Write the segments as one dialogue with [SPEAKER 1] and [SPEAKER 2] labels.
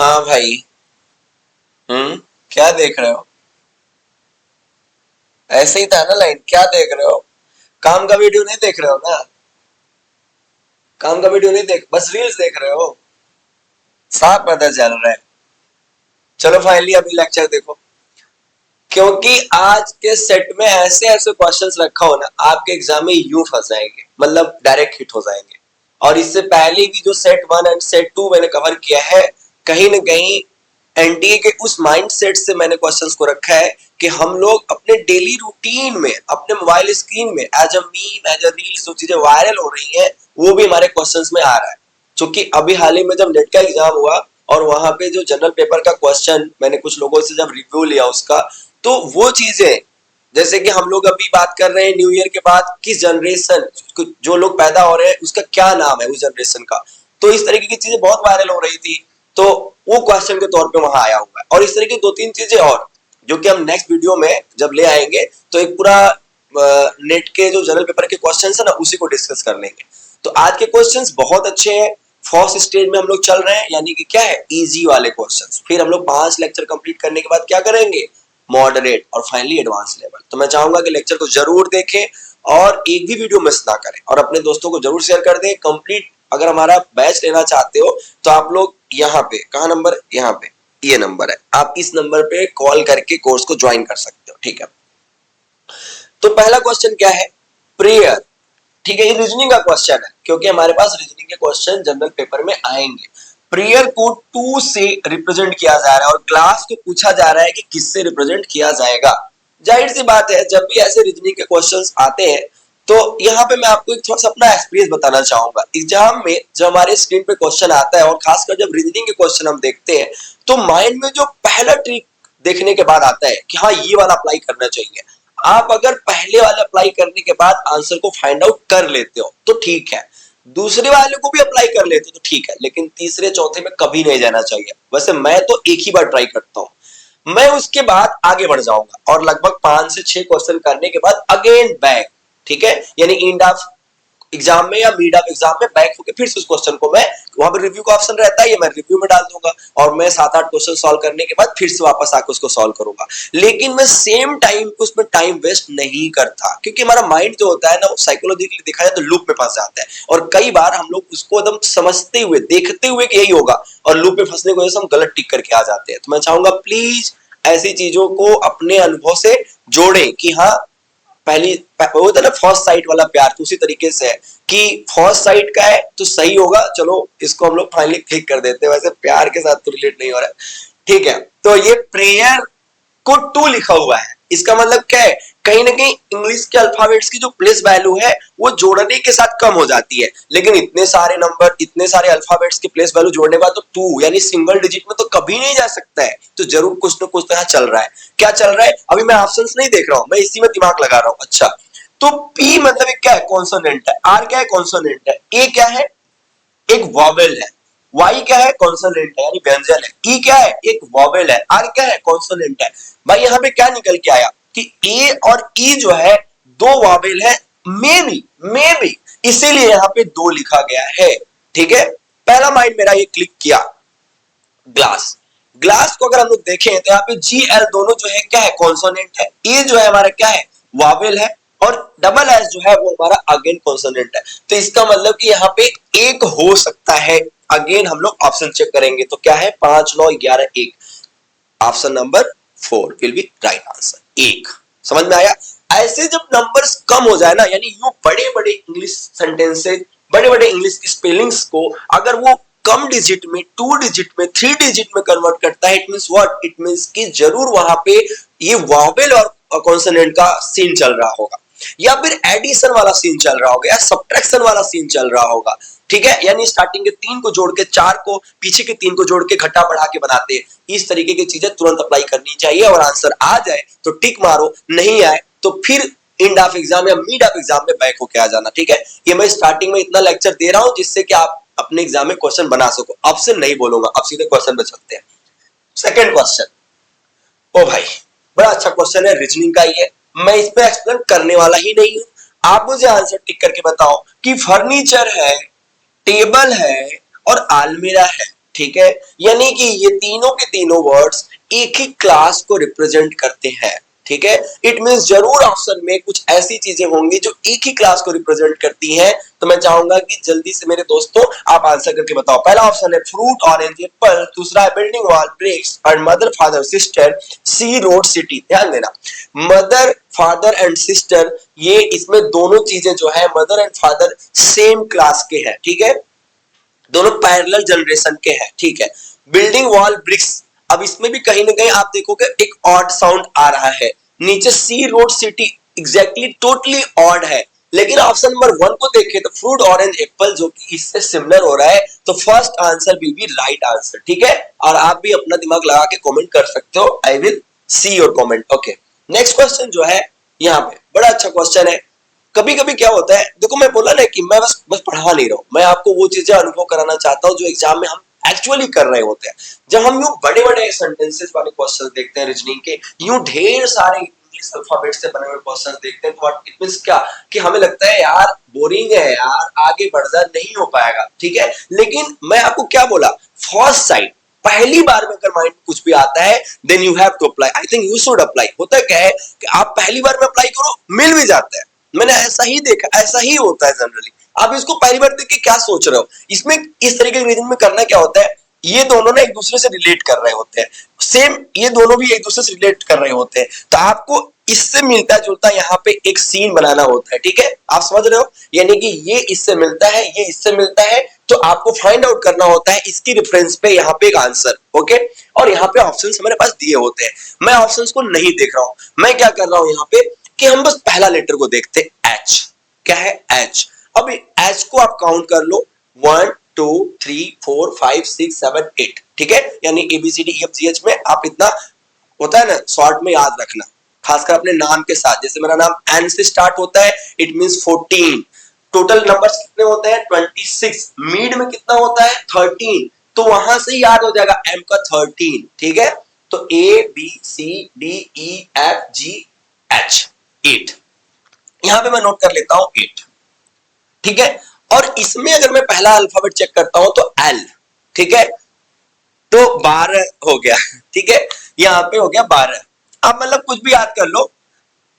[SPEAKER 1] हाँ भाई। क्या देख रहे हो? ऐसे ही था ना लाइन, क्या देख रहे हो? काम का वीडियो नहीं देख रहे हो ना? काम का वीडियो नहीं देख, बस रील्स देख रहे हो। साफ पता चल रहा है। चलो फाइनली अभी लेक्चर देखो, क्योंकि आज के सेट में ऐसे ऐसे क्वेश्चंस रखा हो ना, आपके एग्जाम में यूं फंस जाएंगे, मतलब डायरेक्ट हिट हो जाएंगे। और इससे पहले भी जो set one and set two मैंने कवर किया है, कहीं ना कहीं एनटीए के उस माइंडसेट से मैंने क्वेश्चंस को रखा है कि हम लोग अपने डेली रूटीन में, अपने मोबाइल स्क्रीन में as a meme, as a reels जो चीजें वायरल हो रही हैं, वो भी हमारे क्वेश्चंस में आ रहा है। क्योंकि अभी हाल ही में जब नेट का एग्जाम हुआ और वहां पे जो जनरल पेपर का क्वेश्चन मैंने कुछ लोगों से जब रिव्यू लिया उसका, तो वो चीजें, जैसे कि हम लोग अभी बात कर रहे हैं न्यू ईयर के बाद किस जनरेशन, जो लोग पैदा हो रहे हैं उसका क्या नाम है उस जनरेशन का, तो इस तरीके की चीजें बहुत वायरल हो रही थी। तो वो क्वेश्चन के तौर पे वहां आया हुआ है। और इस तरह की दो तीन चीजें और जो कि हम नेक्स्ट वीडियो में जब ले आएंगे, तो एक पूरा नेट के जो जनरल पेपर के क्वेश्चन है ना, उसी को डिस्कस कर लेंगे। तो आज के क्वेश्चंस बहुत अच्छे हैं। फर्स्ट स्टेज में हम लोग चल रहे हैं, यानी कि क्या है, इजी वाले क्वेश्चंस। फिर हम लोग 5 लेक्चर कंप्लीट करने के बाद क्या करेंगे, मॉडरेट, और फाइनली एडवांस लेवल। तो मैं चाहूंगा कि लेक्चर को जरूर देखें और एक भी वीडियो मिस ना करें, और अपने दोस्तों को जरूर शेयर कर दें। कंप्लीट अगर हमारा बैच लेना चाहते हो तो आप लोग यहाँ पे, कहा नंबर, यहाँ पे ये नंबर है, आप इस नंबर पे कॉल करके कोर्स को ज्वाइन कर सकते हो। ठीक है, तो पहला क्वेश्चन क्या है, प्रेयर। ठीक है, ये रीजनिंग का क्वेश्चन है, क्योंकि हमारे पास रीजनिंग के क्वेश्चन जनरल पेपर में आएंगे। प्रेयर को 2 से रिप्रेजेंट किया जा रहा है और क्लास को पूछा जा रहा है कि किससे रिप्रेजेंट किया जाएगा। जाहिर सी बात है, जब भी ऐसे रीजनिंग के क्वेश्चंस आते हैं, तो यहाँ पे मैं आपको एक थोड़ा सा अपना एक्सपीरियंस बताना चाहूंगा। एग्जाम में जब हमारे स्क्रीन पे क्वेश्चन आता है और खासकर जब रीजनिंग के क्वेश्चन हम देखते हैं, तो माइंड में जो पहला ट्रिक देखने के बाद आता है कि हाँ ये वाला अप्लाई करना चाहिए। आप अगर पहले वाले अप्लाई करने के बाद आंसर को फाइंड आउट कर लेते हो तो ठीक है, दूसरे वाले को भी अप्लाई कर लेते हो तो ठीक है, लेकिन तीसरे चौथे में कभी नहीं जाना चाहिए। वैसे मैं तो एक ही बार ट्राई करता हूं, मैं उसके बाद आगे बढ़ जाऊंगा और लगभग 5 से 6 क्वेश्चन करने के बाद अगेन बैक। ठीक है, यानी एंड ऑफ एग्जाम में या मिड ऑफ एग्जाम में बैक होकर फिर से उस क्वेश्चन को मैं, वहां पर रिव्यू का ऑप्शन रहता है, ये मैं रिव्यू में डाल दूंगा और मैं 7-8 क्वेश्चन सॉल्व करने के बाद फिर से वापस आकर उसको सॉल्व करूंगा। लेकिन मैं सेम टाइम को उसमें टाइम वेस्ट नहीं करता, क्योंकि हमारा माइंड जो होता है ना, वो साइकोलॉजिकली देखा जाए तो लूप में फंस जाता है, और कई बार हम लोग उसको एकदम समझते हुए, देखते हुए कि यही होगा, और लूप में फंसने की वजह से हम गलत टिक करके आ जाते हैं। तो मैं चाहूंगा प्लीज ऐसी चीजों को अपने अनुभव से जोड़ें कि हाँ, पहली वो होता है ना फर्स्ट साइट वाला प्यार, तो उसी तरीके से है कि फर्स्ट साइट का है तो सही होगा। चलो इसको हम लोग फाइनली क्लिक कर देते हैं, वैसे प्यार के साथ तो रिलेट नहीं हो रहा है। ठीक है, तो ये प्रेयर को 2 लिखा हुआ है, इसका मतलब क्या है, कहीं ना कहीं इंग्लिश के अल्फाबेट्स की जो प्लेस वैल्यू है वो जोड़ने के साथ कम हो जाती है, लेकिन इतने सारे नंबर, इतने सारे अल्फाबेट्स के प्लेस वैल्यू जोड़ने के बाद तो 2 यानी सिंगल डिजिट में तो कभी नहीं जा सकता है। तो जरूर कुछ ना कुछ तो यहाँ चल रहा है। क्या चल रहा है, अभी मैं ऑप्शंस नहीं देख रहा हूं, मैं इसी में दिमाग लगा रहा हूं। अच्छा, तो पी मतलब एक क्या है, कॉन्सोनेंट है। आर क्या है, कॉन्सोनेंट है। ए क्या है, एक वॉवेल है। वाई क्या है, कॉन्सोनेंट है यानी व्यंजन है। ई क्या है, एक वॉवेल है। आर क्या है, कॉन्सोनेंट है। भाई यहाँ पे क्या निकल के आया कि ए और ई जो है 2 वॉवेल है, मे बी इसीलिए यहाँ पे 2 लिखा गया है। ठीक है, पहला माइंड मेरा ये क्लिक किया। ग्लास, ग्लास को अगर हम लोग देखें तो यहाँ पे जी एल दोनों जो है क्या है, कॉन्सोनेंट है। ए जो है हमारा क्या है, वॉवेल है, और डबल एस जो है वो हमारा अगेन कॉन्सोनेंट है। तो इसका मतलब कि यहाँ पे एक हो सकता है। अगेन हम लोग ऑप्शन चेक करेंगे तो क्या है, 5 9 11 1, option number 4 will be right answer. एक समझ में आया। ऐसे जब नंबर्स कम हो जाए ना, यानी यूं बड़े बड़े इंग्लिश सेंटेंसेस, बड़े बड़े इंग्लिश स्पेलिंग्स को अगर वो कम डिजिट में, 2 डिजिट में, 3 डिजिट में कन्वर्ट करता है, it means what, it means कि जरूर वहां पे ये वॉवेल और कॉन्सोनेंट का सीन चल रहा होगा, या फिर एडिशन वाला सीन चल रहा होगा, या सब्ट्रैक्शन वाला सीन चल रहा होगा। ठीक है, यानी स्टार्टिंग के 3 को जोड़ के 4 को, पीछे के 3 को जोड़ के घटा बढ़ा के बनाते हैं। इस तरीके की चीजें तुरंत अप्लाई करनी चाहिए, और आंसर आ जाए तो टिक मारो, नहीं आए तो फिर एंड ऑफ एग्जाम या मिड ऑफ एग्जाम में बैक होके आ जाना। ठीक है, ये मैं स्टार्टिंग में इतना लेक्चर दे रहा हूं जिससे कि आप अपने एग्जाम में क्वेश्चन बना सको। अब से नहीं बोलूंगा, अब सीधे क्वेश्चन पे चलते हैं। सेकंड क्वेश्चन, ओ भाई बड़ा अच्छा क्वेश्चन है रीजनिंग का ये, मैं इस पे एक्सप्लेन करने वाला ही नहीं हूं। आप मुझे आंसर टिक करके बताओ कि फर्नीचर है, टेबल है और आलमीरा है, ठीक है, यानी कि ये तीनों के तीनों वर्ड्स एक ही क्लास को रिप्रेजेंट करते हैं, ठीक है। इट मींस जरूर ऑप्शन में कुछ ऐसी चीजें होंगी जो एक ही क्लास को रिप्रेजेंट करती हैं। तो मैं चाहूंगा कि जल्दी से मेरे दोस्तों आप आंसर करके बताओ। पहला ऑप्शन है फ्रूट, ऑरेंज, एप्पल। दूसरा है बिल्डिंग, वॉल, ब्रिक्स। और मदर, फादर, सिस्टर, सी, रोड, सिटी। ध्यान देना, मदर, फादर एंड सिस्टर, ये इसमें दोनों चीजें जो है mother and father same class के हैं, ठीक है, दोनों पैरेलल जनरेशन के हैं, ठीक है। बिल्डिंग, वॉल, ब्रिक्स, अब इसमें भी कहीं ना कहीं आप देखोगे एक ऑड साउंड आ रहा है। नीचे sea, road, city, exactly totally odd है। लेकिन ऑप्शन नंबर 1 को देखें तो फ्रूट, ऑरेंज, एप्पल जो कि इससे सिमिलर हो रहा है, तो first answer will B right answer, ठीक है। और आप भी अपना दिमाग लगा के कमेंट कर सकते हो। I will see your comment. Okay, next question जो है यहाँ पे बड़ा अच्छा क्वेश्चन है। कभी कभी क्या होता है, देखो मैं बोला ना कि मैं बस पढ़ा नहीं रहा हूं, मैं आपको वो चीजें अनुभव कराना चाहता हूं जो एग्जाम में हम एक्चुअली कर रहे होते हैं। जब हम यूं बड़े बड़े सेंटेंसेस वाले क्वेश्चन देखते हैं रीजनिंग के, यूं ढेर सारे इंग्लिश अल्फाबेट से बने हुए क्वेश्चन देखते हैं, तो इट मींस क्या कि हमें लगता है यार बोरिंग है यार, आगे बढ़ना नहीं हो पाएगा, ठीक है। लेकिन मैं आपको क्या बोला, फर्स्ट साइड पहली बार में अगर माइंड में कुछ भी आता है then you have to apply. I think you should apply. होता क्या है कि आप पहली बार में अप्लाई करो, मिल भी जाता है। मैंने ऐसा ही देखा, ऐसा ही होता है जनरली। आप इसको पहली बार देख के क्या सोच रहे हो, इसमें इस तरीके के रीजन में करना क्या होता है, ये दोनों ना एक दूसरे से रिलेट कर रहे होते हैं, सेम ये दोनों भी एक दूसरे से रिलेट कर रहे होते हैं, तो आपको इससे मिलता जुलता यहाँ पे एक सीन बनाना होता है, ठीक है। आप समझ रहे हो, यानी कि ये इससे मिलता है, ये इससे मिलता है, तो आपको फाइंड आउट करना होता है इसकी रेफरेंस पे यहाँ पे एक आंसर, ओके। और यहाँ पे ऑप्शंस हमारे पास दिए होते हैं, मैं ऑप्शंस को नहीं देख रहा हूं। मैं क्या कर रहा हूं यहाँ पे कि हम बस पहला लेटर को देखते, एच। क्या है, एच। अब एच को आप काउंट कर लो, 1 2 3 4 5 6 7 8, ठीक है। यानी ABCDEFGH में आप इतना होता है ना शॉर्ट में याद रखना, खासकर अपने नाम के साथ। जैसे मेरा नाम एन से स्टार्ट होता है, इट मींस 14। टोटल नंबर्स कितने होते हैं, 26। मीड में कितना होता है, 13। तो वहां से ही याद हो जाएगा एम का 13, ठीक है। तो ABCDEFGH 8, यहां पे मैं नोट कर लेता हूं 8, ठीक है। और इसमें अगर मैं पहला अल्फाबेट चेक करता हूं तो एल, ठीक है, तो 12 हो गया, ठीक है। यहाँ पे हो गया 12। अब मतलब कुछ भी याद कर लो,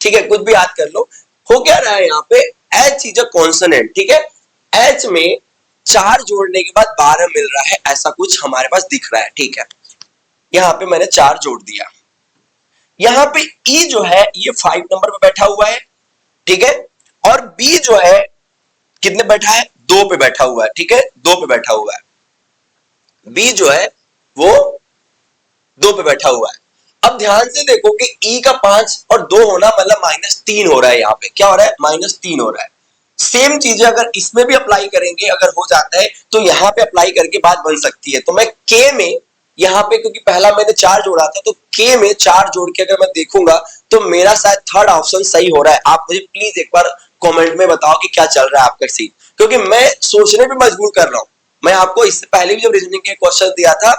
[SPEAKER 1] ठीक है, कुछ भी याद कर लो। हो क्या रहा है यहाँ पे, एच इज अ कॉन्सोनेंट, ठीक है। एच में 4 जोड़ने के बाद 12 मिल रहा है, ऐसा कुछ हमारे पास दिख रहा है, ठीक है। यहाँ पे मैंने 4 जोड़ दिया। यहाँ पे ई जो है ये 5 नंबर पे बैठा हुआ है, ठीक है। और बी जो है कितने बैठा है, 2 पे बैठा हुआ है, ठीक है, 2 पे बैठा हुआ है। बी जो है वो 2 पे बैठा हुआ है। अब ध्यान से देखो कि ई का 5 और 2 होना मतलब -3 हो रहा है। यहाँ पे क्या हो रहा है, -3 हो रहा है। सेम चीजें अगर इसमें भी अप्लाई करेंगे, अगर हो जाता है तो यहाँ पे अप्लाई करके बात बन सकती है। तो मैं के में यहाँ पे, क्योंकि पहला मैंने 4 जोड़ा था, तो के में 4 जोड़ के अगर मैं देखूंगा तो मेरा शायद थर्ड ऑप्शन सही हो रहा है। आप मुझे प्लीज एक बार कमेंट में बताओ कि क्या चल रहा है आपका सीन, क्योंकि मैं सोचने पे मजबूर कर रहा हूं। मैं आपको इससे पहले भी जब रीजनिंग के क्वेश्चन दिया था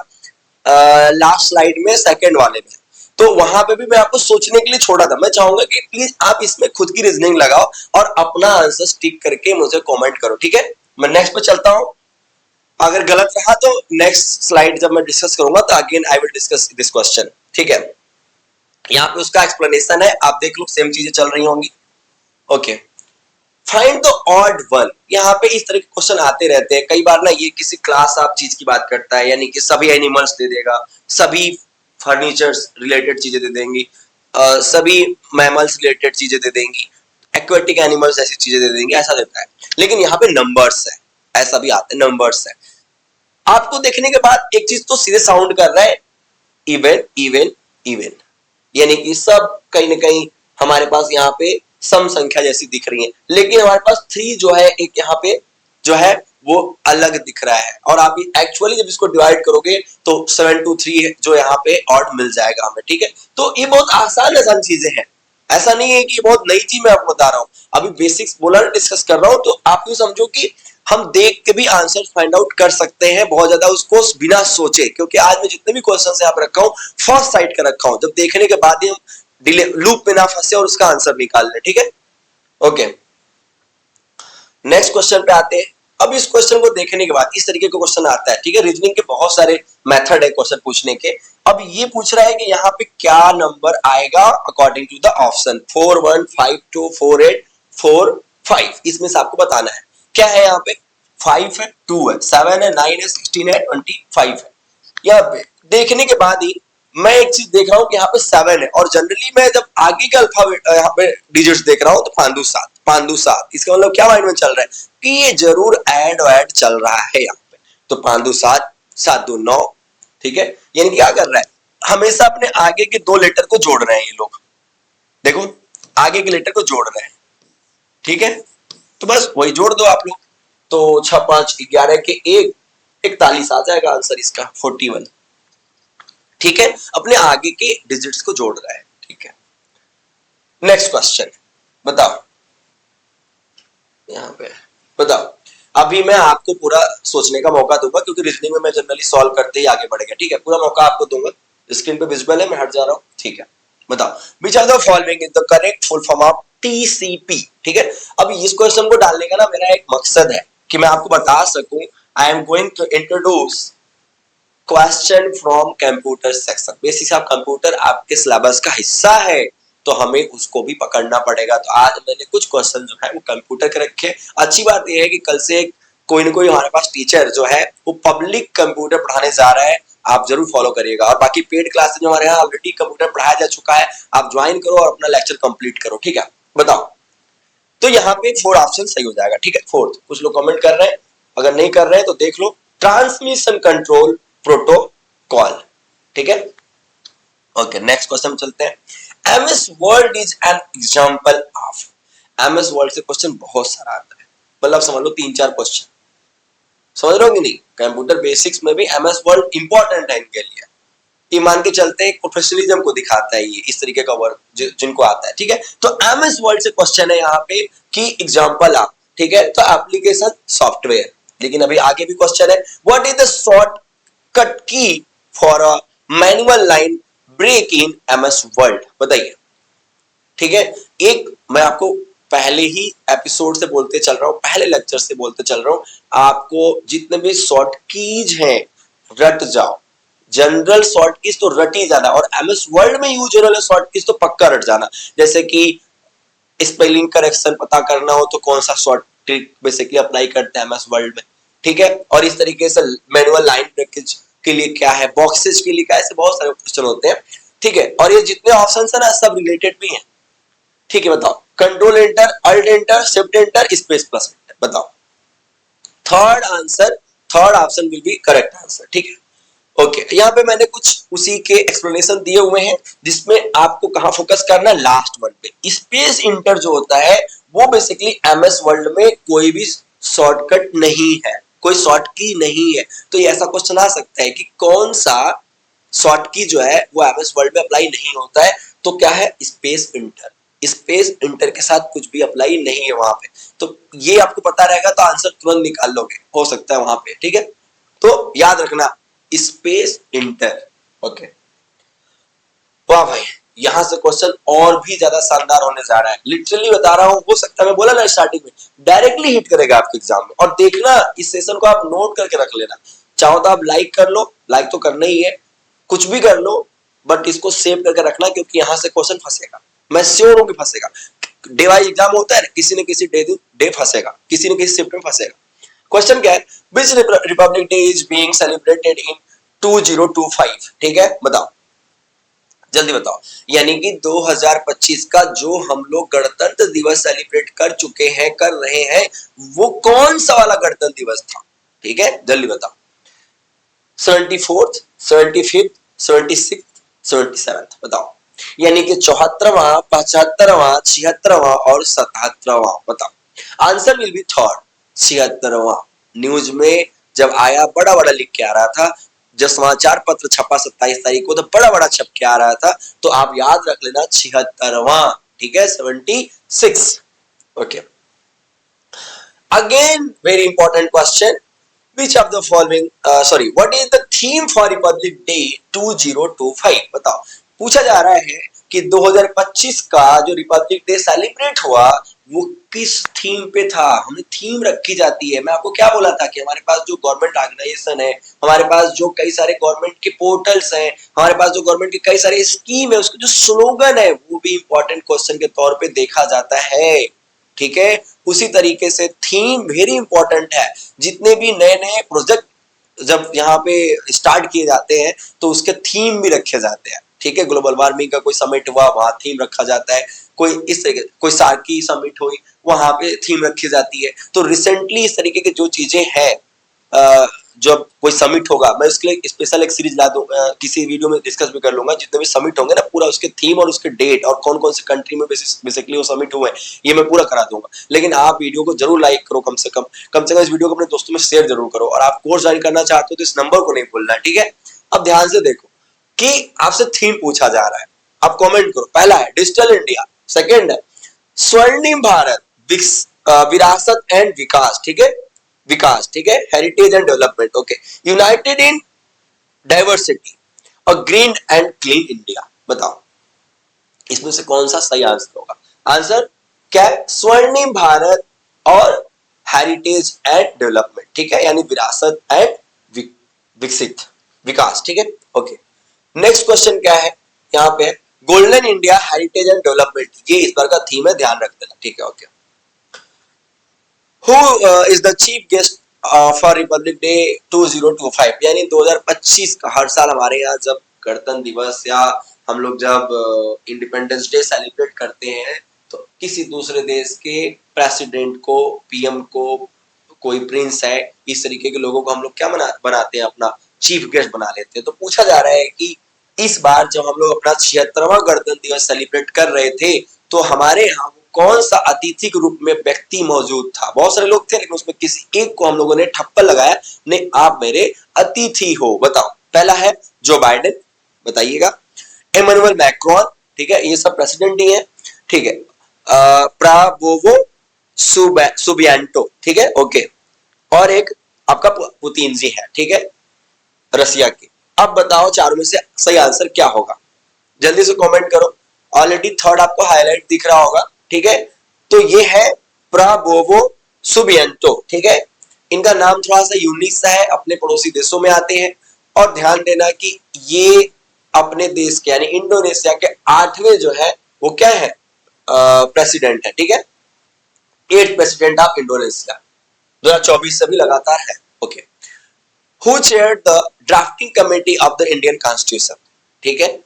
[SPEAKER 1] लास्ट स्लाइड में, सेकंड वाले में, तो वहां पे भी मैं आपको सोचने के लिए छोड़ा था। मैं चाहूंगा कि प्लीज आप इसमें खुद की रीजनिंग लगाओ और अपना आंसर टिक करके मुझे कमेंट करो, ठीक है। मैं नेक्स्ट पे चलता हूं। अगर गलत रहा तो नेक्स्ट स्लाइड जब मैं डिस्कस करूंगा तो again I will discuss this question, ठीक है। यहाँ पे उसका एक्सप्लेनेशन है, आप देख लो, सेम चीजें चल रही होंगी। Okay, find the odd one. यहाँ पे इस तरह के क्वेश्चन आते रहते हैं कई बार ना। ये किसी क्लास ऑफ चीज की बात करता है, यानी कि सभी एनिमल्स दे देगा, सभी फर्नीचर्स रिलेटेड चीजें दे देंगी, सभी मैमल्स रिलेटेड चीजें दे देंगी, एक्वेटिक एनिमल्स ऐसी चीजें दे देंगे, ऐसा देता है। लेकिन यहाँ पे नंबर्स है, ऐसा भी आता है, नंबर्स है। आपको देखने के बाद एक चीज तो सीधे साउंड कर रहा है, इवन इवन इवन, यानी कि सब कहीं ना कहीं हमारे पास यहाँ पे सम संख्या जैसी दिख रही है। लेकिन हमारे पास 3 जो है एक यहाँ पे जो है वो अलग दिख रहा है, और आप एक्चुअली जब इसको डिवाइड करोगे तो 7 to 3 जो यहाँ पे ऑड मिल जाएगा हमें, ठीक है। तो ये बहुत आसान चीजें हैं, ऐसा नहीं है कि बहुत नई चीज मैं आपको बता रहा हूँ। अभी बेसिक्स बोला ना, डिस्कस कर रहा हूँ, तो आप यूं समझो कि हम देख के भी आंसर फाइंड आउट कर सकते हैं बहुत ज्यादा उसको बिना सोचे। क्योंकि आज मैं जितने भी क्वेश्चन यहाँ पे रखा हूँ फर्स्ट साइड का रखा हूँ, जब देखने के बाद ही हम डिले लूप में ना फंसे और उसका आंसर निकाल ले, ठीक है। ओके, नेक्स्ट क्वेश्चन पे आते हैं। अब इस क्वेश्चन को देखने के बाद इस तरीके का क्वेश्चन आता है, ठीक है। रीजनिंग के बहुत सारे मेथड है क्वेश्चन पूछने के। अब ये पूछ रहा है कि यहाँ पे क्या नंबर आएगा अकॉर्डिंग टू द ऑप्शन 4 1 5 2 4 8 4 5। इसमें से आपको बताना है क्या है। यहाँ पे 5 है, 2 है, 7 है, 9 है, 16 है, 25 है। यहाँ पे देखने के बाद ही मैं एक चीज देख रहा हूँ कि यहाँ पे 7 है, और जनरली मैं जब आगे के अल्फाबेट यहाँ पे डिजिट्स देख रहा हूँ तो 5 2 7 इसका मतलब क्या माइंड में चल रहा है कि ये जरूर ऐड चल रहा है यहाँ पे। तो 5 2 7 7 2 9, ठीक है। यानी क्या कर रहा है, हमेशा अपने आगे के 2 लेटर को जोड़ रहे हैं ये लोग। देखो आगे के लेटर को जोड़ रहे हैं, ठीक है। तो बस वही जोड़ दो आप लोग। तो 6 5 11 के 1 41 आ जाएगा आंसर इसका 41, ठीक है। अपने आगे के डिजिट्स को जोड़ रहा है, ठीक है। नेक्स्ट क्वेश्चन बताओ, यहाँ पे बताओ। अभी मैं आपको पूरा सोचने का मौका दूंगा क्योंकि रीजनिंग में मैं जनरली सॉल्व करते ही आगे बढ़ेगा, ठीक है। पूरा मौका आपको दूंगा। स्क्रीन पे विजिबल है, मैं हट जा रहा हूँ, ठीक है। बताओ which are the following is the correct full form of TCP, ठीक है। अब इस क्वेश्चन को डालने का ना मेरा एक मकसद है कि मैं आपको बता सकूं I am going to introduce question from computer section. Basic आप कंप्यूटर आपके सिलेबस का हिस्सा है तो हमें उसको भी पकड़ना पड़ेगा। तो आज मैंने कुछ क्वेश्चन जो है वो कंप्यूटर के रखे। अच्छी बात यह है कि कल से कोई ना कोई हमारे पास टीचर जो है वो पब्लिक कंप्यूटर पढ़ाने जा रहा है, आप जरूर फॉलो करिएगा। और बाकी पेड क्लासेस जो हमारे यहाँ ऑलरेडी कंप्यूटर पढ़ाया जा चुका है, आप ज्वाइन करो और अपना लेक्चर कंप्लीट करो, ठीक है। बताओ तो यहाँ पे 4 ऑप्शन सही हो जाएगा, ठीक है। 4th कुछ लोग कमेंट कर रहे हैं, अगर नहीं कर रहे हैं तो देख लो। ट्रांसमिशन कंट्रोल प्रोटोकॉल, ठीक है। ओके नेक्स्ट क्वेश्चन चलते हैं। MS word is an example of. MS word से क्वेश्चन बहुत सारा आता है, मतलब समझ लो 3-4 क्वेश्चन, समझ रहे हो कि नहीं। कंप्यूटर बेसिक्स में भी एमएस वर्ड इंपॉर्टेंट है इनके लिए। ये मान के चलते हैं प्रोफेशनलिज्म को दिखाता है ये, इस तरीके का वर्ड जिनको आता है, ठीक है। तो एमएस वर्ड से क्वेश्चन है यहाँ पे कि एग्जांपल ऑफ, ठीक है। तो एप्लीकेशन सॉफ्टवेयर। लेकिन अभी आगे भी क्वेश्चन है, what is the short cut key for a manual line break in MS Word, बताइए, ठीक है। एक मैं आपको पहले ही एपिसोड से बोलते चल रहा हूं, पहले लेक्चर से बोलते चल रहा हूं, आपको जितने भी शॉर्ट कीज हैं रट जाओ। जनरल शॉर्ट कीज तो रट ही जाना, और एमएस वर्ड में यूज होने वाले शॉर्ट कीज तो पक्का रट जाना। जैसे कि स्पेलिंग करेक्शन पता करना हो तो कौन सा शॉर्ट ट्रिक बेसिकली अप्लाई करते हैं एमएस वर्ड में, ठीक है। और इस तरीके से मैनुअल लाइन ब्रेकेज के लिए क्या है, बॉक्सेस के लिए क्या, ऐसे बहुत सारे क्वेश्चन होते हैं, ठीक है। और ये जितने ऑप्शन है ना सब रिलेटेड भी हैं, ठीक है। बताओ control enter, alt enter, shift enter, space plus enter, बताओ। Third answer, third option will be correct answer, ठीक है। ओके यहाँ पे मैंने कुछ उसी के एक्सप्लेनेशन दिए हुए हैं जिसमें आपको कहां फोकस करना है, लास्ट वन पे। स्पेस इंटर जो होता है वो बेसिकली एमएस वर्ड में कोई भी शॉर्टकट नहीं है, कोई शॉर्ट की नहीं है। तो ये ऐसा क्वेश्चन आ सकता है कि कौन सा शॉर्ट की जो है वो एमएस वर्ड में अप्लाई नहीं होता है, तो क्या है, स्पेस इंटर। स्पेस इंटर के साथ कुछ भी अप्लाई नहीं है वहां पे। तो ये आपको पता रहेगा तो आंसर तुरंत निकाल लोगे, हो सकता है वहां पे, ठीक है। तो याद रखना स्पेस इंटर, ओके। वाह भाई, यहां से क्वेश्चन और भी ज्यादा शानदार होने जा रहा है, लिटरली बता रहा हूं। हो सकता है, मैं बोला ना स्टार्टिंग में, डायरेक्टली हिट करेगा आपके एग्जाम में। और देखना इस सेशन को आप नोट करके रख लेना, चाहो तो आप लाइक कर लो, लाइक तो करना ही है, कुछ भी कर लो, बट इसको सेव करके रखना क्योंकि यहां से क्वेश्चन फंसेगा, मैं श्योर हूं कि फंसेगा। डे वाइज एग्जाम होता है, किसी न किसी डे फंसेगा, किसी न किसी शिफ्ट में फंसेगा। क्वेश्चन क्या है, which republic day is being celebrated in 2025, ठीक है। बताओ जल्दी बताओ। यानी कि 2025 का जो हम लोग गणतंत्र दिवस सेलिब्रेट कर चुके हैं, कर रहे हैं, वो कौन सा वाला गणतंत्र दिवस था, ठीक है। जल्दी बताओ। 74th, 75th, 76th, 77th, बताओ। यानी कि 74वां, 75वां, 76वां और 77वां, बताओ। आंसर विल बी थर्ड, 76वां। न्यूज में जब आया बड़ा बड़ा लिख के आ रहा था, जब समाचार पत्र छपा 27 तारीख को तो बड़ा बड़ा छप के आ रहा था, तो आप याद रख लेना 76वां, ठीक है। 76, okay. Again very important question, which of the following what is the theme for Republic Day 2025, बताओ। पूछा जा रहा है कि 2025 का जो रिपब्लिक डे सेलिब्रेट हुआ वो किस थीम पे था, हमने थीम रखी जाती है। मैं आपको क्या बोला था कि हमारे पास जो गवर्नमेंट ऑर्गेनाइजेशन है, हमारे पास जो कई सारे गवर्नमेंट के पोर्टल्स हैं, हमारे पास जो गवर्नमेंट के कई सारे स्कीम है, उसका जो स्लोगन है वो भी इंपॉर्टेंट क्वेश्चन के तौर पे देखा जाता है। ठीक है, उसी तरीके से थीम वेरी इंपॉर्टेंट है। जितने भी नए नए प्रोजेक्ट जब यहाँ पे स्टार्ट किए जाते हैं तो उसके थीम भी रखे जाते हैं। ठीक है, ग्लोबल वार्मिंग का कोई समिट हुआ, वहां थीम रखा जाता है। कोई इस तरीके, कोई सार्की समिट हुई, वहां पे थीम रखी जाती है। तो रिसेंटली इस तरीके की जो चीजें हैं, जब कोई समिट होगा, मैं उसके लिए स्पेशल एक सीरीज ला दूंगा, किसी वीडियो में डिस्कस भी कर लूंगा। जितने भी समिट होंगे ना, पूरा उसके थीम और उसके डेट और कौन कौन से कंट्री में बेसिकली वो समिट हुए हैं, ये मैं पूरा करा दूंगा। लेकिन आप वीडियो को जरूर लाइक करो, कम से कम इस वीडियो को अपने दोस्तों में शेयर जरूर करो। और आप कोर्स ज्वाइन करना चाहते हो तो इस नंबर को नहीं भूलना, ठीक है। अब ध्यान से देखो कि आपसे थीम पूछा जा रहा है, आप कमेंट करो। पहला है डिजिटल इंडिया, सेकंड है स्वर्णिम भारत, विरासत एंड विकास, ठीक है, विकास, ठीक है, heritage and development, okay, United in diversity और ग्रीन एंड क्लीन इंडिया। बताओ इसमें से कौन सा सही आंसर होगा। आंसर क्या है, स्वर्णिम भारत और हेरिटेज एंड डेवलपमेंट, ठीक है, यानी विरासत एंड विकसित विकास, ठीक है, ओके। नेक्स्ट क्वेश्चन क्या है यहाँ पे, golden India, heritage and development, ये इस बार का थीम है, ध्यान रख देना, ठीक है, okay. Who is the chief guest for Republic day 2025, यानी 2025 का हर साल हमारे यहाँ जब गणतंत्र दिवस या हम लोग जब इंडिपेंडेंस डे सेलिब्रेट करते हैं तो किसी दूसरे देश के प्रेसिडेंट को, पीएम को, कोई प्रिंस है, इस तरीके के लोगों को हम लोग क्या बनाते हैं, अपना चीफ गेस्ट बना लेते हैं। तो पूछा जा रहा है कि इस बार जब हम लोग अपना 76वां गणतंत्र दिवस सेलिब्रेट कर रहे थे तो हमारे यहाँ कौन सा अतिथि के रूप में व्यक्ति मौजूद था। बहुत सारे लोग थे लेकिन उसमें किसी एक को हम लोगों ने ठप्पा लगाया, नहीं आप मेरे अतिथि हो। बताओ, पहला है जो बाइडेन, बताइएगा, एमानुएल मैक्रोन, ठीक है, ये सब प्रेसिडेंट ही है, ठीक है, प्राबोवो सुबियांटो, ठीक है, ओके, और एक आपका पुतिन जी है, ठीक है, रसिया के। अब बताओ चारों में से सही आंसर क्या होगा, जल्दी से कमेंट करो। ऑलरेडी थर्ड आपको हाईलाइट दिख रहा होगा, ठीक है, तो ये है प्राबोवो सुबियांटो, ठीक है। इनका नाम थोड़ा सा यूनिक सा है, अपने पड़ोसी देशों में आते हैं। और ध्यान देना कि ये अपने देश के यानी इंडोनेशिया के 8वें जो है वो क्या है, प्रेसिडेंट है, ठीक है, 8th प्रेसिडेंट ऑफ इंडोनेशिया, 2024 से भी लगातार है, okay. Who chaired the drafting committee of the Indian constitution, ठीक है।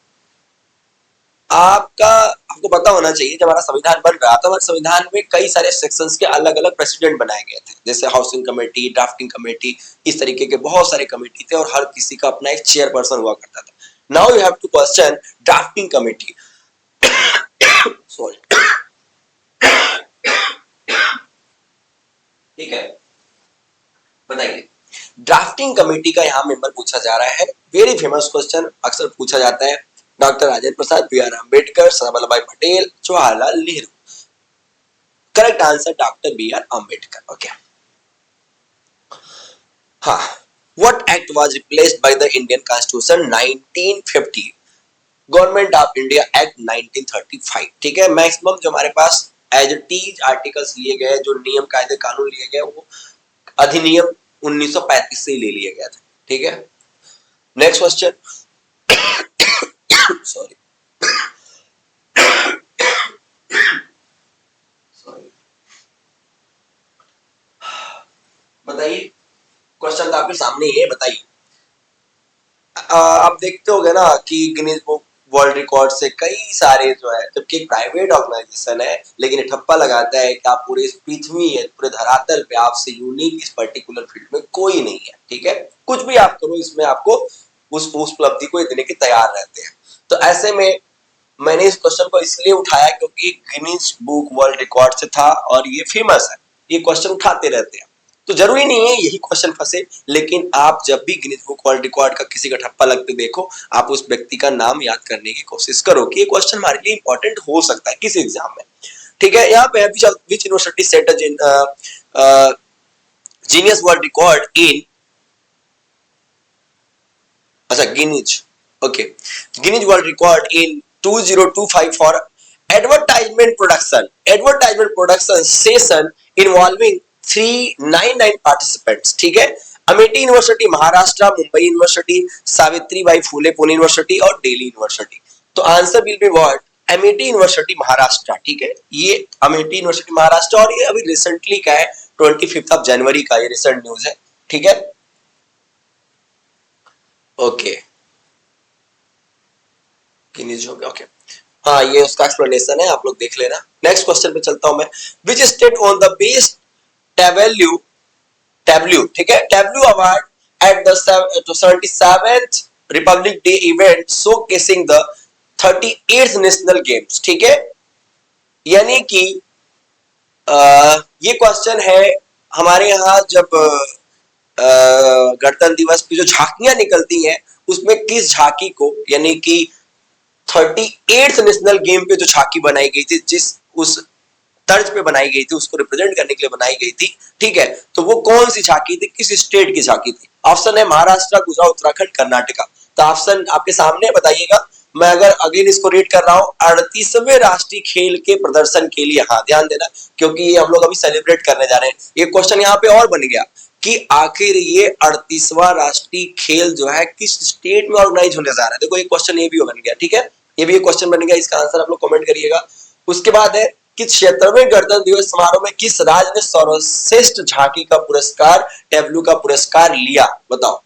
[SPEAKER 1] आपको पता होना चाहिए जब हमारा संविधान बन रहा था, हमारे संविधान में कई सारे सेक्शंस के अलग अलग प्रेसिडेंट बनाए गए थे, जैसे हाउसिंग कमेटी, ड्राफ्टिंग कमेटी, इस तरीके के बहुत सारे कमेटी थे और हर किसी का अपना एक चेयरपर्सन हुआ करता था। Now you have to question drafting committee, sorry, ठीक है, बताइए ड्राफ्टिंग कमेटी का यहाँ मेंबर पूछा जा रहा है। वेरी फेमस क्वेश्चन, अक्सर पूछा जाता है। Doctor Rajendra Prasad, B R. Ambedkar, Sardar Vallabh Bhai Patel, Jawaharlal Nehru. Correct answer doctor B R. Ambedkar, okay. हाँ, what act was replaced by the Indian constitution 1950? Government of India act 1935, ठीक है। मैक्सिमम जो हमारे पास एज इट इज आर्टिकल्स लिए गए, जो नियम कायदे कानून लिए गए, वो अधिनियम 1935 से ही ले लिया गया था, ठीक है। नेक्स्ट क्वेश्चन, सॉरी सॉरी, बताइए, क्वेश्चन तो आपके सामने ही है, बताइए। आप देखते होगे ना कि गिनीज बुक वर्ल्ड रिकॉर्ड से कई सारे जो है, जबकि एक प्राइवेट ऑर्गेनाइजेशन है, लेकिन ये ठप्पा लगाता है कि आप पूरे इस पृथ्वी है, पूरे धरातल पे आपसे यूनिक इस पर्टिकुलर फील्ड में कोई नहीं है, ठीक है। कुछ भी आप करो इसमें आपको उस उपलब्धि को देने के तैयार रहते हैं। तो ऐसे में मैंने इस क्वेश्चन को इसलिए उठाया क्योंकि गिनीज बुक वर्ल्ड रिकॉर्ड से था और ये फेमस है, ये क्वेश्चन उठाते रहते हैं। तो जरूरी नहीं है यही क्वेश्चन फंसे, लेकिन आप जब भी गिनीज बुक वर्ल्ड रिकॉर्ड का किसी का ठप्पा लगते देखो, आप उस व्यक्ति का नाम याद करने की कोशिश करो कि ये क्वेश्चन हमारे लिए इंपॉर्टेंट हो सकता है किसी एग्जाम में, ठीक है। यहाँ पे which university set Guinness world record in, अच्छा Guinness, okay, Guinness world record in 2025 for advertisement production session involving 399 participants, ठीक है। Amethi university Maharashtra, Mumbai university, Savitribai Phule Pune university और दिल्ली यूनिवर्सिटी। तो answer will be what, Amethi university Maharashtra, ठीक है। ये अमेठी यूनिवर्सिटी महाराष्ट्र और ये अभी रिसेंटली का है, 25 जनवरी का ये रिसेंट न्यूज है, ठीक है। ओके ओके, हाँ ये उसका एक्सप्लेनेशन है, आप लोग देख लेना। नेक्स्ट क्वेश्चन पे चलता हूं मैं। Which state on the best tableau tableau, ठीक है, tableau award at the 77th Republic day event showcasing the 38th national games, ठीक है। यानी कि ये क्वेश्चन है हमारे यहाँ जब गणतंत्र दिवस की जो झांकियां निकलती हैं उसमें किस झांकी को, यानी कि 38th नेशनल गेम पे जो झांकी बनाई गई थी, जिस उस तर्ज पे बनाई गई थी, उसको रिप्रेजेंट करने के लिए बनाई गई थी, ठीक है। तो वो कौन सी झांकी थी, किस स्टेट की झांकी थी? ऑप्शन है महाराष्ट्र, गुजरात, उत्तराखंड, कर्नाटका। तो ऑप्शन आपके सामने बताइएगा। मैं अगर अगेन इसको रीड कर रहा हूं, 38वें राष्ट्रीय खेल के प्रदर्शन के लिए, हाँ ध्यान देना क्योंकि ये हम लोग अभी सेलिब्रेट करने जा रहे हैं। ये क्वेश्चन यहाँ पे और बन गया कि आखिर ये 38वां राष्ट्रीय खेल जो है किस स्टेट में ऑर्गेनाइज होने जा रहा है। देखो ये क्वेश्चन ये भी बन गया, ठीक है, ये भी एक क्वेश्चन बन गया, इसका आंसर आप लोग कमेंट करिएगा। उसके बाद है किस 76वें गणतंत्र दिवस समारोह में किस राज्य ने सर्वश्रेष्ठ झांकी का पुरस्कार, टेबलू का पुरस्कार लिया, बताओ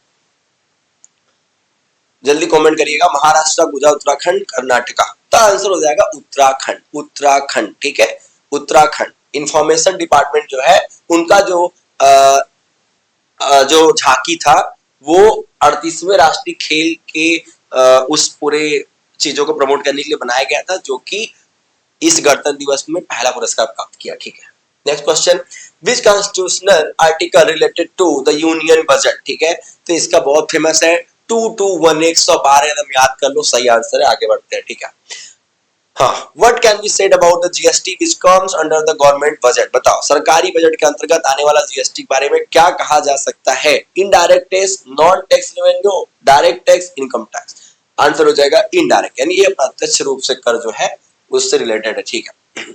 [SPEAKER 1] जल्दी कमेंट करिएगा। महाराष्ट्र, गुजरात, उत्तराखंड, कर्नाटका। तो आंसर हो जाएगा उत्तराखंड, उत्तराखंड, ठीक है, उत्तराखंड। इंफॉर्मेशन डिपार्टमेंट जो है उनका जो झांकी था वो 38वें राष्ट्रीय खेल के उस पूरे चीजों को प्रमोट करने के लिए बनाया गया था, जो कि इस गणतंत्र दिवस में पहला पुरस्कार प्राप्त किया, ठीक है। Next question, which constitutional article related to the union budget, ठीक है। तो इसका बहुत फेमस है 2211, 112 एकदम याद कर लो, सही आंसर है। आगे बढ़ते हैं, ठीक है। हाँ, what can be said about the GST which comes under the government budget, बताओ सरकारी बजट के अंतर्गत आने वाला जीएसटी के बारे में क्या कहा जा सकता है? Indirect tax, non tax revenue, direct tax, income tax. Answer हो जाएगा इनडायरेक्ट, यानी ये प्रत्यक्ष रूप से कर जो है उससे रिलेटेड है, ठीक है।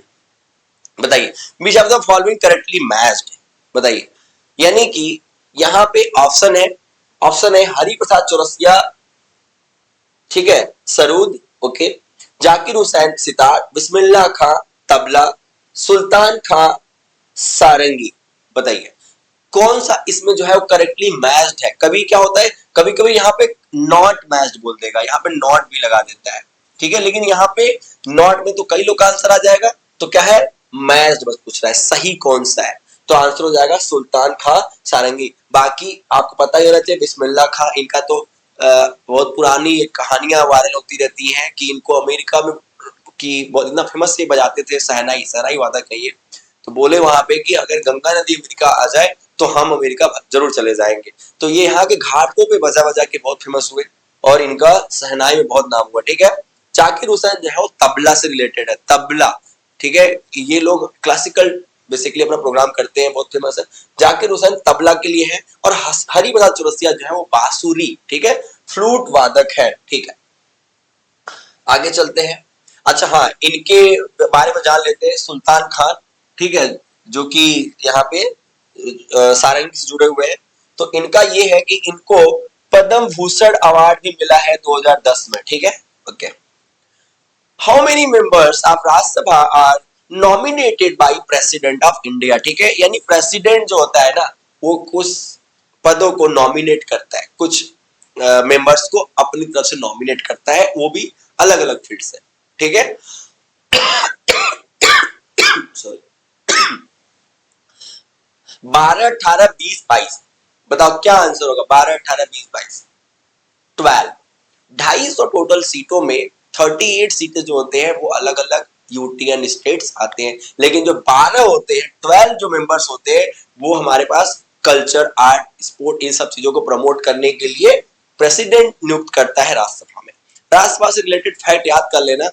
[SPEAKER 1] बताइए विच of the following correctly matched, बताइए। यानी कि यहाँ पे ऑप्शन है हरि प्रसाद चौरसिया, ठीक है, सरूद, ओके, जाकिर हुसैन सितार, बिस्मिल्लाह खां तबला, सुल्तान खां सारंगी। बताइए कौन सा इसमें जो है वो करेक्टली मैच्ड है। कभी क्या होता है, कभी कभी यहाँ पे नॉट मैच्ड बोल देगा, यहाँ पे नॉट भी लगा देता है, ठीक है, लेकिन यहाँ पे नॉट में तो कई लोग का आंसर आ जाएगा, तो क्या है मैच्ड बस पूछ रहा है, सही कौन सा है। तो आंसर हो जाएगा सुल्तान खां सारंगी। बाकी आपको पता ही होना चाहिए बिस्मिल्लाह खां, इनका तो बहुत पुरानी कहानियां वायरल होती रहती हैं कि इनको अमेरिका में की बहुत इतना फेमस से बजाते थे, सहनाई वादक है ये। तो बोले वहां पे कि अगर गंगा नदी अमेरिका आ जाए तो हम अमेरिका जरूर चले जाएंगे। तो ये यहाँ के घाटों पे बजा बजा के बहुत फेमस हुए और इनका सहनाई में बहुत नाम हुआ, ठीक है। जाकिर हुसैन जो है वो तबला से रिलेटेड है, तबला, ठीक है। ये लोग क्लासिकल बेसिकली अपना प्रोग्राम करते हैं, बहुत फेमस है। जाकिर हुसैन तबला के लिए है और हरि प्रसाद चौरसिया जो है वो बांसुरी, ठीक है, फ्लूट वादक है, ठीक है। आगे चलते हैं। अच्छा हाँ, इनके बारे में जान लेते हैं। सुल्तान खान, ठीक है, जो कि यहाँ पे सारंगी से जुड़े हुए हैं। तो इनका ये है कि इनको पद्म भूषण अवार्ड भी मिला है 2010 में, ठीक है, okay. How many members of Rajya Sabha are nominated by president of India, ठीक है, यानी प्रेसिडेंट जो होता है ना वो कुछ पदों को नॉमिनेट करता है, कुछ मेंबर्स को अपनी तरफ से नॉमिनेट करता है, वो भी अलग अलग फील्ड से, ठीक है। सॉरी 12, 18, 20, 22, बताओ क्या आंसर होगा? 12, 18, 20, 22, 12, 250 टोटल सीटों में 38 सीटें जो होते हैं वो अलग अलग यूनियन स्टेट्स आते हैं, लेकिन जो 12 होते हैं, 12 जो मेंबर्स होते हैं वो हमारे पास कल्चर, आर्ट, स्पोर्ट, इन सब चीजों को प्रमोट करने के लिए प्रेसिडेंट नियुक्त करता है राज्यसभा में। राज्यसभा से रिलेटेड फैक्ट याद कर लेना,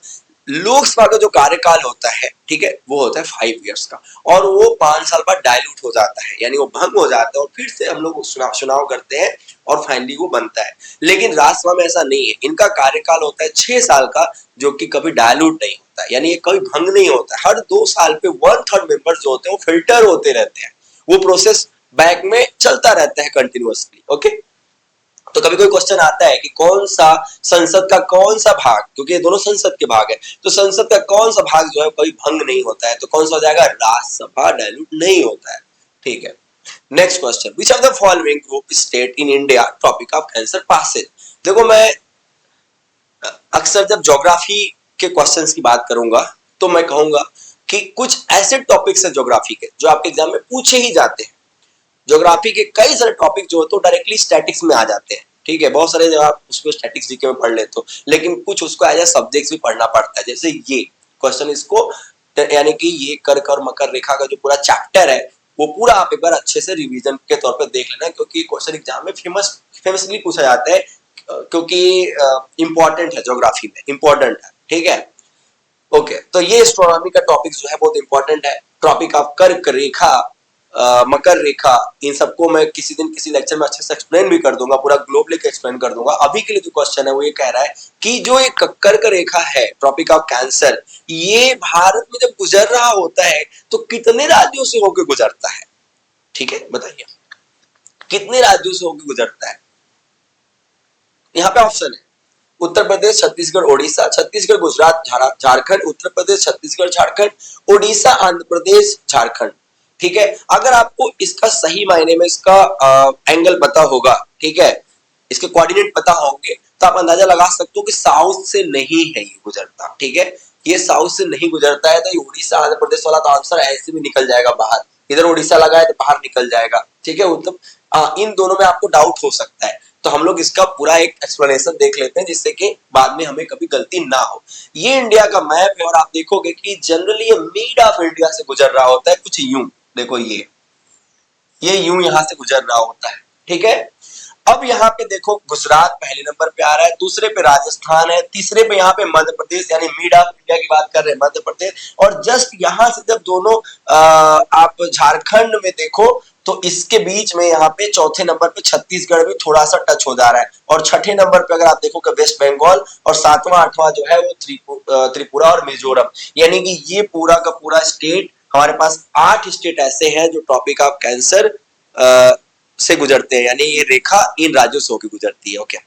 [SPEAKER 1] लोकसभा का जो कार्यकाल होता है, ठीक है, वो होता है 5 इयर्स का, और वो 5 साल बाद डायलूट हो जाता है, यानी वो भंग हो जाता है और फिर से हम लोग चुनाव करते हैं और फाइनली वो बनता है। लेकिन राज्यसभा में ऐसा नहीं है, इनका कार्यकाल होता है 6 साल का, जो कि कभी डायलूट नहीं होता है, यानी ये कभी भंग नहीं होता है। हर 2 साल पे 1/3 मेंबर्स जो होते हैं वो फिल्टर होते रहते हैं, वो प्रोसेस बैक में चलता रहता है कंटिन्यूअसली। ओके, तो कभी कोई क्वेश्चन आता है कि कौन सा संसद का कौन सा भाग, क्योंकि ये दोनों संसद के भाग है, तो संसद का कौन सा भाग जो है कभी भंग नहीं होता है, तो कौन सा हो जाएगा, राज्यसभा डायलूट नहीं होता है। ठीक है, next question, which of the following group state in India topic of cancer passes. देखो, मैं अक्सर जब ज्योग्राफी के क्वेश्चंस की बात करूंगा तो मैं कहूंगा कि कुछ ऐसे टॉपिक्स है ज्योग्राफी के जो आपके एग्जाम में पूछे ही जाते हैं। ज्योग्राफी के कई सारे टॉपिक जो तो डायरेक्टली स्टैटिक्स में आ जाते हैं, ठीक है, बहुत सारे जब आप उसको स्टैटिक्स जीके में पढ़ लेते हो, लेकिन कुछ उसको एज ए सब्जेक्ट्स भी पढ़ना पड़ता है। जैसे ये क्वेश्चन, इसको यानी कि ये कर मकर रेखा का जो पूरा चैप्टर है वो पूरा आप एक बार अच्छे से रिवीजन के तौर पर देख लेना, क्योंकि क्वेश्चन एग्जाम में फेमसली पूछा जाता है, क्योंकि इंपॉर्टेंट है, ज्योग्राफी में इंपॉर्टेंट है। ठीक है, ओके, तो ये एस्ट्रोनॉमी का टॉपिक जो है बहुत इंपॉर्टेंट है। टॉपिक ऑफ कर्क रेखा, मकर रेखा, इन सबको मैं किसी दिन किसी लेक्चर में अच्छे से एक्सप्लेन भी कर दूंगा, पूरा ग्लोब लेके एक्सप्लेन कर दूंगा। अभी के लिए जो क्वेश्चन है वो ये कह रहा है कि जो एक कर्क रेखा है, ट्रॉपिक ऑफ कैंसर, ये भारत में जब गुजर रहा होता है तो कितने राज्यों से होकर गुजरता है? ठीक है, बताइए कितने राज्यों से होकर गुजरता है? यहाँ पे ऑप्शन है उत्तर प्रदेश, छत्तीसगढ़, ओडिशा, छत्तीसगढ़, गुजरात, झारखंड, उत्तर प्रदेश, छत्तीसगढ़, झारखंड, ओडिशा, आंध्र प्रदेश, झारखंड। ठीक है, अगर आपको इसका सही मायने में इसका एंगल पता होगा, ठीक है, इसके कोऑर्डिनेट पता होंगे, तो आप अंदाजा लगा सकते हो कि साउथ से नहीं है ये गुजरता। ठीक है, ये साउथ से नहीं गुजरता है, तो ये उड़ीसा आंध्र प्रदेश वाला तो आंसर ऐसे भी निकल जाएगा बाहर, इधर उड़ीसा लगा है तो बाहर निकल जाएगा। ठीक है, मतलब इन दोनों में आपको डाउट हो सकता है, तो हम लोग इसका पूरा एक एक्सप्लेनेशन देख लेते हैं, जिससे कि बाद में हमें कभी गलती ना हो। ये इंडिया का मैप है और आप देखोगे कि जनरली ये मिड ऑफ इंडिया से गुजर रहा होता है, कुछ यूं देखो, ये यूं यहां से गुजर रहा होता है। ठीक है, अब यहाँ पे देखो गुजरात पहले नंबर पे आ रहा है, दूसरे पे राजस्थान है, तीसरे पे यहाँ पे मध्य प्रदेश, यानी मिड ऑफ इंडिया की बात कर रहे हैं मध्य प्रदेश, और जस्ट यहाँ से जब दोनों आप झारखंड में देखो तो इसके बीच में यहाँ पे चौथे नंबर पे छत्तीसगढ़ भी थोड़ा सा टच हो जा रहा है, और छठे नंबर पे अगर आप देखो वेस्ट बंगाल, और सातवां आठवां जो है वो त्रिपुरा और मिजोरम, यानी कि ये पूरा का पूरा स्टेट, हमारे पास 8 स्टेट ऐसे हैं जो टॉपिक ऑफ कैंसर से गुजरते हैं, यानी ये रेखा इन राज्यों से होकर गुजरती है। ओके,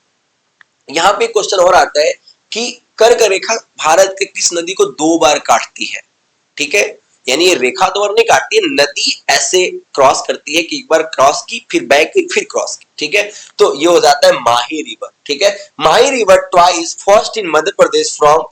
[SPEAKER 1] यहाँ पे क्वेश्चन और आता है कि कर्क रेखा भारत के किस नदी को 2 बार काटती है? ठीक है, यानी ये रेखा 2 बार नहीं काटती है, नदी ऐसे क्रॉस करती है कि एक बार क्रॉस की, फिर बैक की, फिर क्रॉस की। ठीक है, तो ये हो जाता है माही रिवर। ठीक है, Mahi river twice, first in Madhya Pradesh from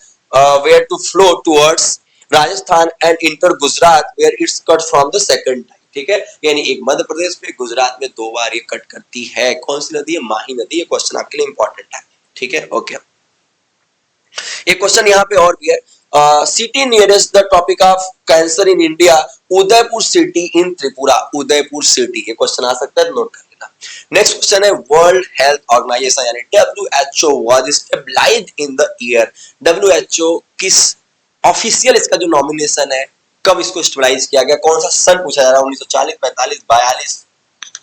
[SPEAKER 1] where to flow towards Rajasthan and enter Gujarat where it's cut from the second time. ठीक है, यानी एक मध्य प्रदेश पे, गुजरात में 2 बार ये कट करती है। कौन सी नदी है? माही नदी। ये क्वेश्चन आपके लिए इंपॉर्टेंट है। ठीक है, ओके, एक क्वेश्चन यहाँ पे और भी है, city nearest the topic of cancer in India, Udaipur city in Tripura, Udaipur city, ये क्वेश्चन आ सकता है, नोट कर लेना। नेक्स्ट क्वेश्चन है वर्ल्ड हेल्थ ऑर्गेनाइजेशन यानी WHO was established in the year, WHO किस ऑफिशियल इसका जो नॉमिनेशन है, कब इसको एस्टैब्लिश किया गया, कौन सा सन पूछा जा रहा है, 1940, 45, 42,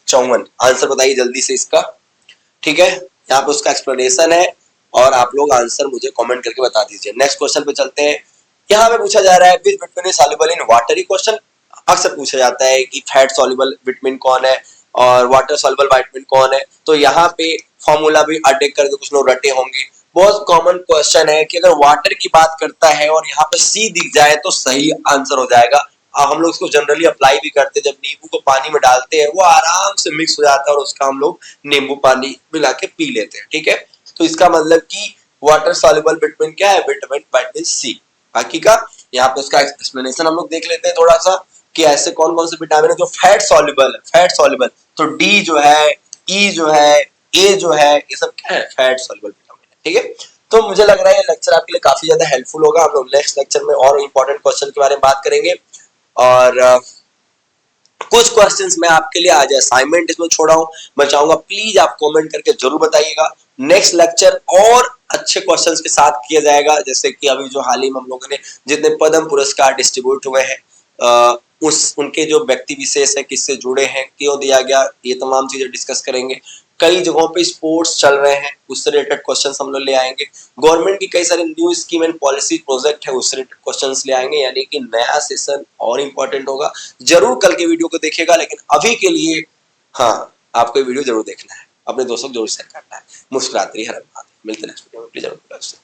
[SPEAKER 1] 54, आंसर बताइए जल्दी से इसका। ठीक है, यहाँ पे उसका एक्सप्लेनेशन है और आप लोग आंसर मुझे कमेंट करके बता दीजिए। नेक्स्ट क्वेश्चन पे चलते हैं। यहाँ पे पूछा जा रहा है which vitamin is soluble in water. ये क्वेश्चन अक्सर पूछा जाता है कि फैट सॉल्युबल विटामिन कौन है और वाटर सॉल्युबल विटामिन कौन है, तो यहाँ पे फॉर्मूला भी अटैक करके कुछ लोग रटे होंगे। बहुत कॉमन क्वेश्चन है कि अगर वाटर की बात करता है और यहाँ पे सी दिख जाए तो सही आंसर हो जाएगा। हम लोग इसको जनरली अप्लाई भी करते हैं, जब नींबू को पानी में डालते हैं वो आराम से मिक्स हो जाता है और उसका हम लोग नींबू पानी मिला के पी लेते हैं। ठीक है, तो इसका मतलब कि वाटर सॉल्युबल विटामिन क्या है? Vitamin C. बाकी का यहाँ पे उसका एक्सप्लेनेशन हम लोग देख लेते हैं थोड़ा सा कि ऐसे कौन कौन से विटामिन है जो फैट सॉल्युबल है। फैट सॉल्युबल तो डी जो है, ई जो है, ए जो है, ये सब क्या है? फैट सॉल्युबल विटामिन है। ठीक है, तो मुझे लग रहा है ये लेक्चर आपके लिए काफी ज्यादा हेल्पफुल होगा। हम लोग नेक्स्ट लेक्चर में और इंपॉर्टेंट क्वेश्चन के बारे में बात करेंगे, और कुछ क्वेश्चंस मैं आपके लिए आज असाइनमेंट इसमें छोड़ा हूं। मैं चाहूंगा प्लीज आप कमेंट करके जरूर बताइएगा। नेक्स्ट लेक्चर और अच्छे क्वेश्चंस के साथ किया जाएगा। जैसे कि अभी जो हाल ही में हम लोगों ने जितने पद्म पुरस्कार डिस्ट्रीब्यूट हुए हैं, उस उनके जो व्यक्ति विशेष है, किससे जुड़े हैं, क्यों दिया गया, ये तमाम चीजें डिस्कस करेंगे। कई जगहों पे स्पोर्ट्स चल रहे हैं, उससे रिलेटेड क्वेश्चंस हम लोग ले आएंगे। गवर्नमेंट की कई सारी new scheme and policy project है, उससे रिलेटेड क्वेश्चंस ले आएंगे। यानी कि नया सेशन और इंपॉर्टेंट होगा। जरूर कल के वीडियो को देखिएगा, लेकिन अभी के लिए हाँ, आपको ये वीडियो जरूर देखना है, अपने दोस्तों को जरूर शेयर करना है। मुस्कुराते रहिए, हर बात मिलते हैं नेक्स्ट वीडियो में। प्लीज जरूर।